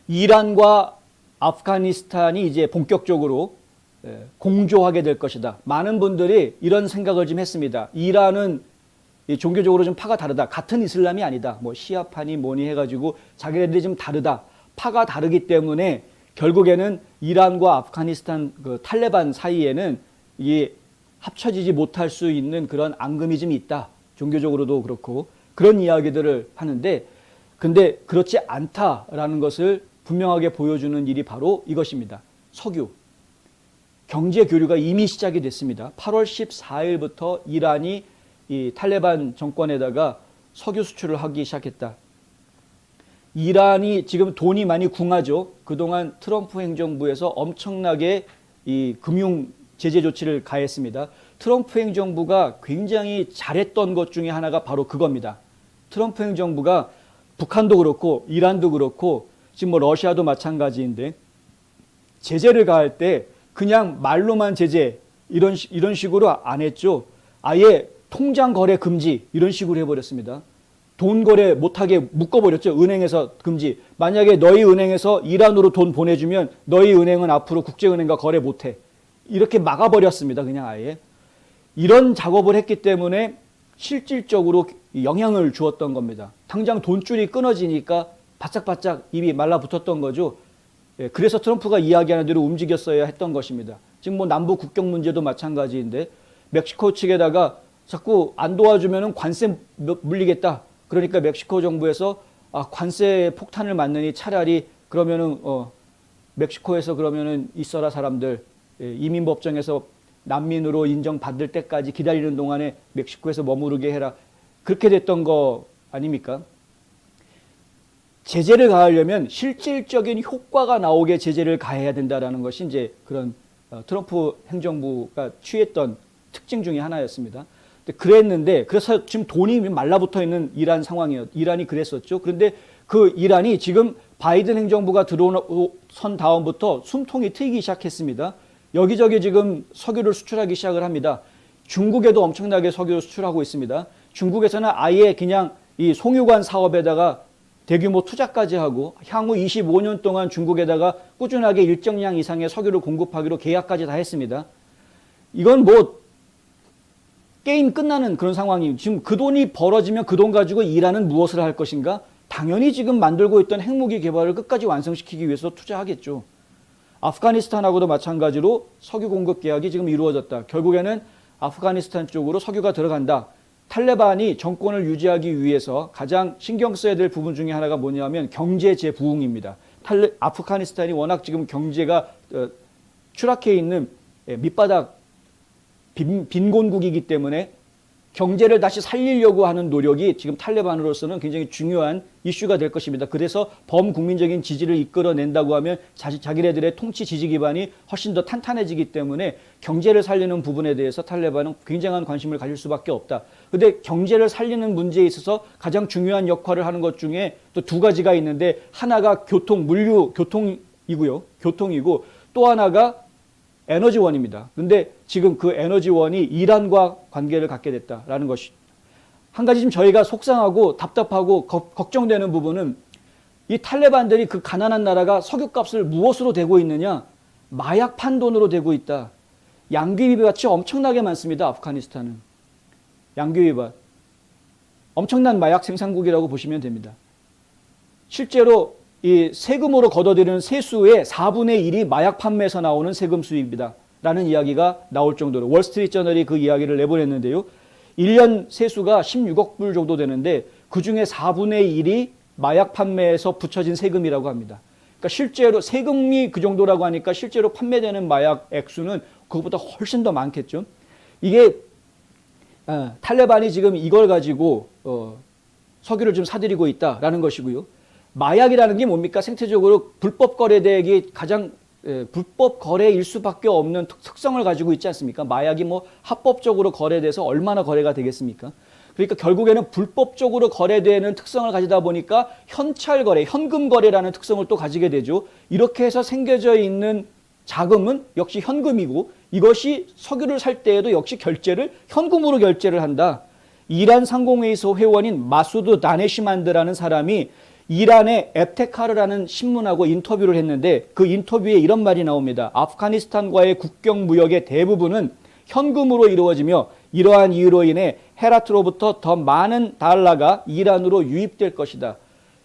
이란과 아프가니스탄이 이제 본격적으로 공조하게 될 것이다. 많은 분들이 이런 생각을 좀 했습니다. 이란은 종교적으로 좀 파가 다르다. 같은 이슬람이 아니다. 뭐 시아파니 뭐니 해가지고 자기네들이 좀 다르다. 파가 다르기 때문에 결국에는 이란과 아프가니스탄 그 탈레반 사이에는 이게 합쳐지지 못할 수 있는 그런 앙금이 좀 있다. 종교적으로도 그렇고 그런 이야기들을 하는데 근데 그렇지 않다라는 것을 분명하게 보여주는 일이 바로 이것입니다. 석유. 경제 교류가 이미 시작이 됐습니다. 8월 14일부터 이란이 이 탈레반 정권에다가 석유 수출을 하기 시작했다. 이란이 지금 돈이 많이 궁하죠. 그동안 트럼프 행정부에서 엄청나게 이 금융 제재 조치를 가했습니다. 트럼프 행정부가 굉장히 잘했던 것 중에 하나가 바로 그겁니다. 트럼프 행정부가 북한도 그렇고 이란도 그렇고 지금 뭐 러시아도 마찬가지인데 제재를 가할 때 그냥 말로만 제재 이런 식으로 안 했죠. 아예 통장 거래 금지 이런 식으로 해버렸습니다. 돈 거래 못하게 묶어버렸죠. 은행에서 금지. 만약에 너희 은행에서 이란으로 돈 보내주면 너희 은행은 앞으로 국제은행과 거래 못해. 이렇게 막아버렸습니다. 그냥 아예. 이런 작업을 했기 때문에 실질적으로 영향을 주었던 겁니다. 당장 돈줄이 끊어지니까 바짝바짝 입이 말라붙었던 거죠. 그래서 트럼프가 이야기하는 대로 움직였어야 했던 것입니다. 지금 뭐 남북 국경 문제도 마찬가지인데 멕시코 측에다가 자꾸 안 도와주면 관세 물리겠다. 그러니까 멕시코 정부에서 관세 폭탄을 맞느니 차라리 그러면은 멕시코에서 그러면은 있어라 사람들 이민법정에서 난민으로 인정받을 때까지 기다리는 동안에 멕시코에서 머무르게 해라. 그렇게 됐던 거 아닙니까? 제재를 가하려면 실질적인 효과가 나오게 제재를 가해야 된다라는 것이 이제 그런 트럼프 행정부가 취했던 특징 중에 하나였습니다. 그랬는데 그래서 지금 돈이 말라붙어 있는 이란 상황이었. 이란이 그랬었죠. 그런데 그 이란이 지금 바이든 행정부가 들어선 다음부터 숨통이 트이기 시작했습니다. 여기저기 지금 석유를 수출하기 시작을 합니다. 중국에도 엄청나게 석유를 수출하고 있습니다. 중국에서는 아예 그냥 이 송유관 사업에다가 대규모 투자까지 하고 향후 25년 동안 중국에다가 꾸준하게 일정량 이상의 석유를 공급하기로 계약까지 다 했습니다. 이건 뭐 게임 끝나는 그런 상황이 지금 그 돈이 벌어지면 그 돈 가지고 이란은 무엇을 할 것인가? 당연히 지금 만들고 있던 핵무기 개발을 끝까지 완성시키기 위해서 투자하겠죠. 아프가니스탄하고도 마찬가지로 석유 공급 계약이 지금 이루어졌다. 결국에는 아프가니스탄 쪽으로 석유가 들어간다. 탈레반이 정권을 유지하기 위해서 가장 신경 써야 될 부분 중에 하나가 뭐냐면 경제 재부흥입니다. 아프가니스탄이 워낙 지금 경제가 추락해 있는 밑바닥 빈곤국이기 때문에 경제를 다시 살리려고 하는 노력이 지금 탈레반으로서는 굉장히 중요한 이슈가 될 것입니다. 그래서 범국민적인 지지를 이끌어낸다고 하면 자기네들의 통치 지지 기반이 훨씬 더 탄탄해지기 때문에 경제를 살리는 부분에 대해서 탈레반은 굉장한 관심을 가질 수밖에 없다. 그런데 경제를 살리는 문제에 있어서 가장 중요한 역할을 하는 것 중에 또 두 가지가 있는데 하나가 교통이고 또 하나가 에너지원입니다. 그런데 지금 그 에너지원이 이란과 관계를 갖게 됐다라는 것이 한 가지 좀 저희가 속상하고 답답하고 걱정되는 부분은 이 탈레반들이 그 가난한 나라가 석유값을 무엇으로 대고 있느냐? 마약 판돈으로 대고 있다. 양귀비밭이 엄청나게 많습니다. 아프가니스탄은. 양귀비밭. 엄청난 마약 생산국이라고 보시면 됩니다. 실제로 이 세금으로 걷어들이는 세수의 4분의 1이 마약 판매에서 나오는 세금 수입이다. 라는 이야기가 나올 정도로 월스트리트저널이 그 이야기를 내보냈는데요. 1년 세수가 16억 불 정도 되는데 그중에 4분의 1이 마약 판매에서 붙여진 세금이라고 합니다. 그러니까 실제로 세금이 그 정도라고 하니까 실제로 판매되는 마약 액수는 그것보다 훨씬 더 많겠죠. 이게 탈레반이 지금 이걸 가지고 석유를 좀 사들이고 있다라는 것이고요. 마약이라는 게 뭡니까? 생태적으로 불법 거래 대액이 가장 불법 거래일 수밖에 없는 특성을 가지고 있지 않습니까? 마약이 뭐 합법적으로 거래돼서 얼마나 거래가 되겠습니까? 그러니까 결국에는 불법적으로 거래되는 특성을 가지다 보니까 현찰 거래, 현금 거래라는 특성을 또 가지게 되죠. 이렇게 해서 생겨져 있는 자금은 역시 현금이고 이것이 석유를 살 때에도 역시 결제를 현금으로 결제를 한다. 이란 상공회의소 회원인 마수드 다네시만드라는 사람이 이란의 에테카르라는 신문하고 인터뷰를 했는데 그 인터뷰에 이런 말이 나옵니다. 아프가니스탄과의 국경 무역의 대부분은 현금으로 이루어지며 이러한 이유로 인해 헤라트로부터 더 많은 달러가 이란으로 유입될 것이다.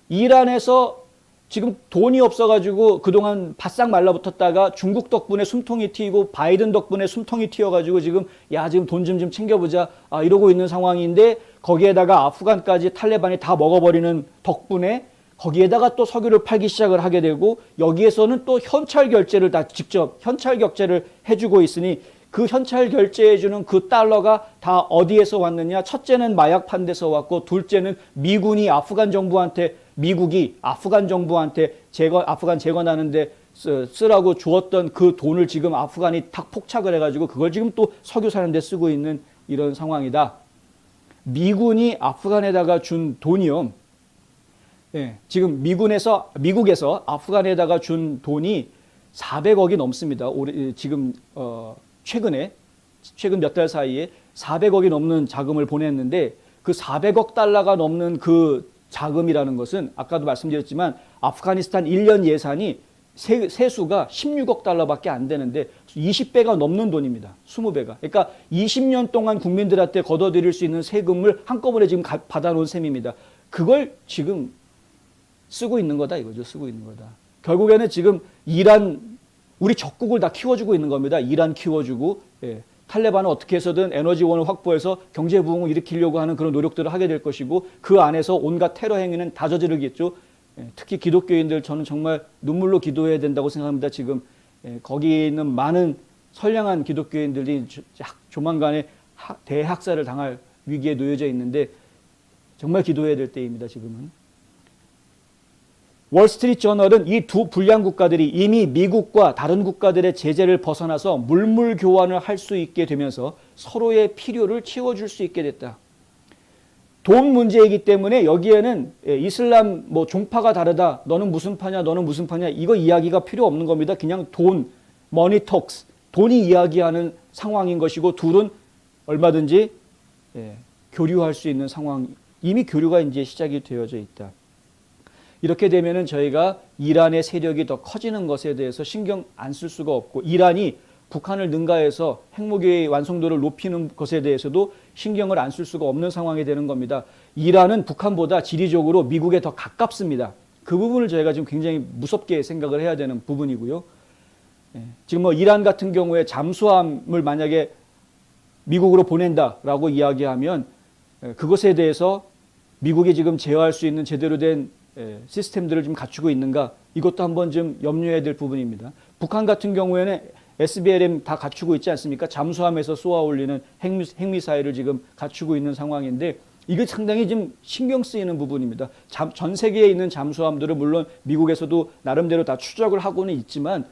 이란에서 지금 돈이 없어가지고 그동안 바싹 말라붙었다가 중국 덕분에 숨통이 트이고 바이든 덕분에 숨통이 튀어가지고 지금 지금 돈 좀 챙겨보자 이러고 있는 상황인데 거기에다가 아프간까지 탈레반이 다 먹어버리는 덕분에 거기에다가 또 석유를 팔기 시작을 하게 되고 여기에서는 또 현찰 결제를 다 직접 현찰 결제를 해주고 있으니 그 현찰 결제해주는 그 달러가 다 어디에서 왔느냐? 첫째는 마약 판 데서 왔고 둘째는 미군이 미국이 아프간 정부한테 아프간 재건하는데 쓰라고 주었던 그 돈을 지금 아프간이 탁 폭착을 해가지고 그걸 지금 또 석유 사는 데 쓰고 있는 이런 상황이다. 미군이 아프간에다가 준 돈이요. 예, 지금 미국에서 아프간에다가 준 돈이 400억이 넘습니다. 지금 최근 몇 달 사이에 400억이 넘는 자금을 보냈는데 그 400억 달러가 넘는 그 자금이라는 것은 아까도 말씀드렸지만 아프가니스탄 1년 예산이 세수가 16억 달러밖에 안 되는데 20배가 넘는 돈입니다. 20배가. 그러니까 20년 동안 국민들한테 걷어들일 수 있는 세금을 한꺼번에 지금 받아놓은 셈입니다. 그걸 지금 쓰고 있는 거다 이거죠. 쓰고 있는 거다. 결국에는 지금 우리 적국을 다 키워주고 있는 겁니다. 이란 키워주고 탈레반은 어떻게 해서든 에너지원을 확보해서 경제 부흥을 일으키려고 하는 그런 노력들을 하게 될 것이고 그 안에서 온갖 테러 행위는 다 저지르겠죠. 특히 기독교인들 저는 정말 눈물로 기도해야 된다고 생각합니다. 지금 거기 있는 많은 선량한 기독교인들이 조만간에 대학살을 당할 위기에 놓여져 있는데 정말 기도해야 될 때입니다. 지금은. 월스트리트 저널은 이 두 불량 국가들이 이미 미국과 다른 국가들의 제재를 벗어나서 물물 교환을 할 수 있게 되면서 서로의 필요를 채워줄 수 있게 됐다. 돈 문제이기 때문에 여기에는 이슬람 종파가 다르다. 너는 무슨 파냐, 너는 무슨 파냐 이거 이야기가 필요 없는 겁니다. 그냥 money talks, 돈이 이야기하는 상황인 것이고 둘은 얼마든지 교류할 수 있는 상황, 이미 교류가 이제 시작이 되어져 있다. 이렇게 되면은 저희가 이란의 세력이 더 커지는 것에 대해서 신경 안 쓸 수가 없고 이란이 북한을 능가해서 핵무기의 완성도를 높이는 것에 대해서도 신경을 안 쓸 수가 없는 상황이 되는 겁니다. 이란은 북한보다 지리적으로 미국에 더 가깝습니다. 그 부분을 저희가 지금 굉장히 무섭게 생각을 해야 되는 부분이고요. 지금 이란 같은 경우에 잠수함을 만약에 미국으로 보낸다라고 이야기하면 그것에 대해서 미국이 지금 제어할 수 있는 제대로 된 시스템들을 좀 갖추고 있는가 이것도 한번 좀 염려해야 될 부분입니다. 북한 같은 경우에는 SBLM 다 갖추고 있지 않습니까? 잠수함에서 쏘아 올리는 핵미사일을 지금 갖추고 있는 상황인데 이게 상당히 좀 신경 쓰이는 부분입니다. 전 세계에 있는 잠수함들은 물론 미국에서도 나름대로 다 추적을 하고는 있지만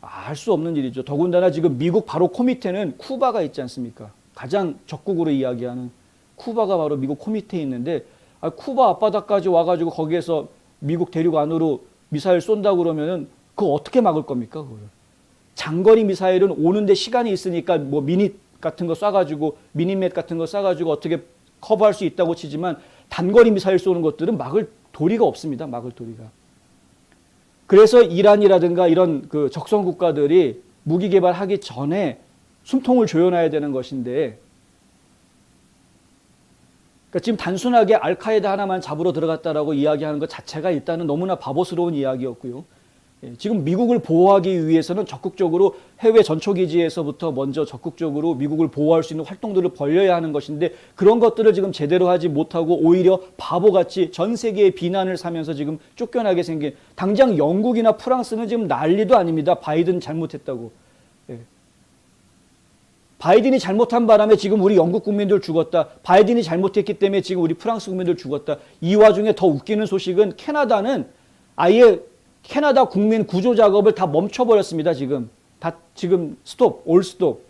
알 수 없는 일이죠. 더군다나 지금 미국 바로 코 밑에는 쿠바가 있지 않습니까? 가장 적국으로 이야기하는 쿠바가 바로 미국 코 밑에 있는데 쿠바 앞바다까지 와가지고 거기에서 미국 대륙 안으로 미사일 쏜다고 그러면은 그거 어떻게 막을 겁니까? 그걸. 장거리 미사일은 오는데 시간이 있으니까 미닛 같은 거 쏴가지고 미니맷 같은 거 쏴가지고 어떻게 커버할 수 있다고 치지만 단거리 미사일 쏘는 것들은 막을 도리가 없습니다. 막을 도리가. 그래서 이란이라든가 이런 그 적성 국가들이 무기 개발하기 전에 숨통을 조여놔야 되는 것인데 그러니까 지금 단순하게 알카에다 하나만 잡으러 들어갔다라고 이야기하는 것 자체가 일단은 너무나 바보스러운 이야기였고요. 지금 미국을 보호하기 위해서는 적극적으로 해외 전초기지에서부터 먼저 적극적으로 미국을 보호할 수 있는 활동들을 벌여야 하는 것인데 그런 것들을 지금 제대로 하지 못하고 오히려 바보같이 전 세계의 비난을 사면서 지금 쫓겨나게 생긴 당장 영국이나 프랑스는 지금 난리도 아닙니다. 바이든 잘못했다고. 바이든이 잘못한 바람에 지금 우리 영국 국민들 죽었다. 바이든이 잘못했기 때문에 지금 우리 프랑스 국민들 죽었다. 이 와중에 더 웃기는 소식은 캐나다는 아예 캐나다 국민 구조 작업을 다 멈춰버렸습니다. 지금 올 스톱.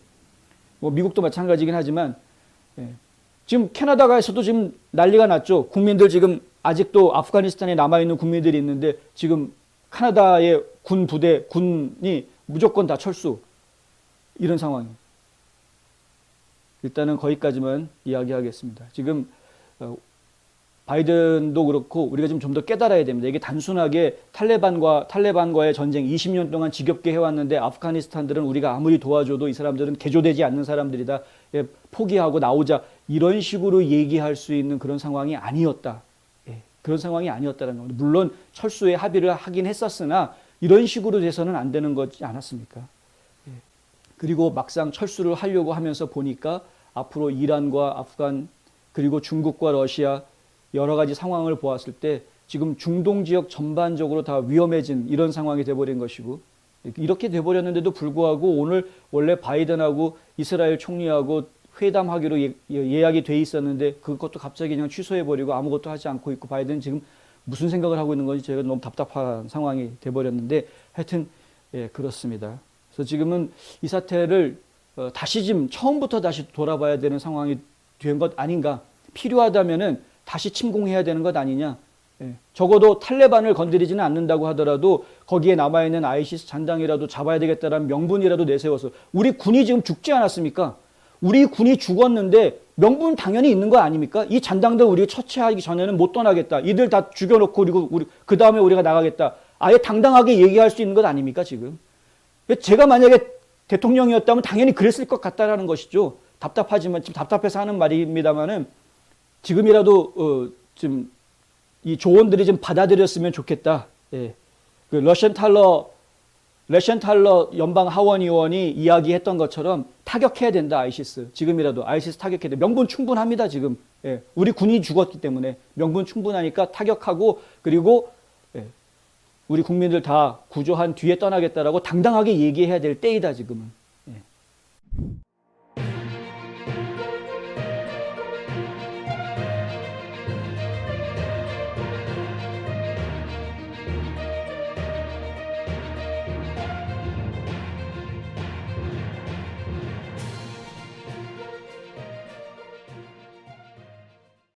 미국도 마찬가지긴 하지만 지금 캐나다에서도 지금 난리가 났죠. 국민들 지금 아직도 아프가니스탄에 남아있는 국민들이 있는데 지금 캐나다의 군이 무조건 다 철수. 이런 상황입니다. 일단은 거기까지만 이야기하겠습니다. 지금 바이든도 그렇고 우리가 좀 더 깨달아야 됩니다. 이게 단순하게 탈레반과의 전쟁 20년 동안 지겹게 해왔는데 아프가니스탄들은 우리가 아무리 도와줘도 이 사람들은 개조되지 않는 사람들이다. 예, 포기하고 나오자 이런 식으로 얘기할 수 있는 그런 상황이 아니었다. 예, 그런 상황이 아니었다는 겁니다. 물론 철수에 합의를 하긴 했었으나 이런 식으로 돼서는 안 되는 거지 않았습니까? 예. 그리고 막상 철수를 하려고 하면서 보니까 앞으로 이란과 아프간 그리고 중국과 러시아 여러 가지 상황을 보았을 때 지금 중동 지역 전반적으로 다 위험해진 이런 상황이 돼버린 것이고 이렇게 돼버렸는데도 불구하고 오늘 원래 바이든하고 이스라엘 총리하고 회담하기로 예약이 돼 있었는데 그것도 갑자기 그냥 취소해버리고 아무것도 하지 않고 있고 바이든은 지금 무슨 생각을 하고 있는 건지 제가 너무 답답한 상황이 돼버렸는데 하여튼 예, 그렇습니다. 그래서 지금은 이 사태를 다시 지금 처음부터 다시 돌아봐야 되는 상황이 된 것 아닌가. 필요하다면은 다시 침공해야 되는 것 아니냐. 예. 적어도 탈레반을 건드리지는 않는다고 하더라도 거기에 남아있는 아이시스 잔당이라도 잡아야 되겠다라는 명분이라도 내세워서 우리 군이 지금 죽지 않았습니까? 우리 군이 죽었는데 명분 당연히 있는 거 아닙니까? 이 잔당들 우리가 처치하기 전에는 못 떠나겠다. 이들 다 죽여놓고 그리고 그 다음에 우리가 나가겠다. 아예 당당하게 얘기할 수 있는 것 아닙니까 지금? 제가 만약에 대통령이었다면 당연히 그랬을 것 같다라는 것이죠. 답답하지만 지금 답답해서 하는 말입니다만은 지금이라도 좀 이 조언들이 좀 받아들였으면 좋겠다. 예. 그 레션탈러 연방 하원 의원이 이야기했던 것처럼 타격해야 된다 아이시스. 지금이라도 아이시스 타격해야 돼. 명분 충분합니다 지금. 예. 우리 군이 죽었기 때문에 명분 충분하니까 타격하고 그리고 예. 우리 국민들 다 구조한 뒤에 떠나겠다라고 당당하게 얘기해야 될 때이다 지금은. 예.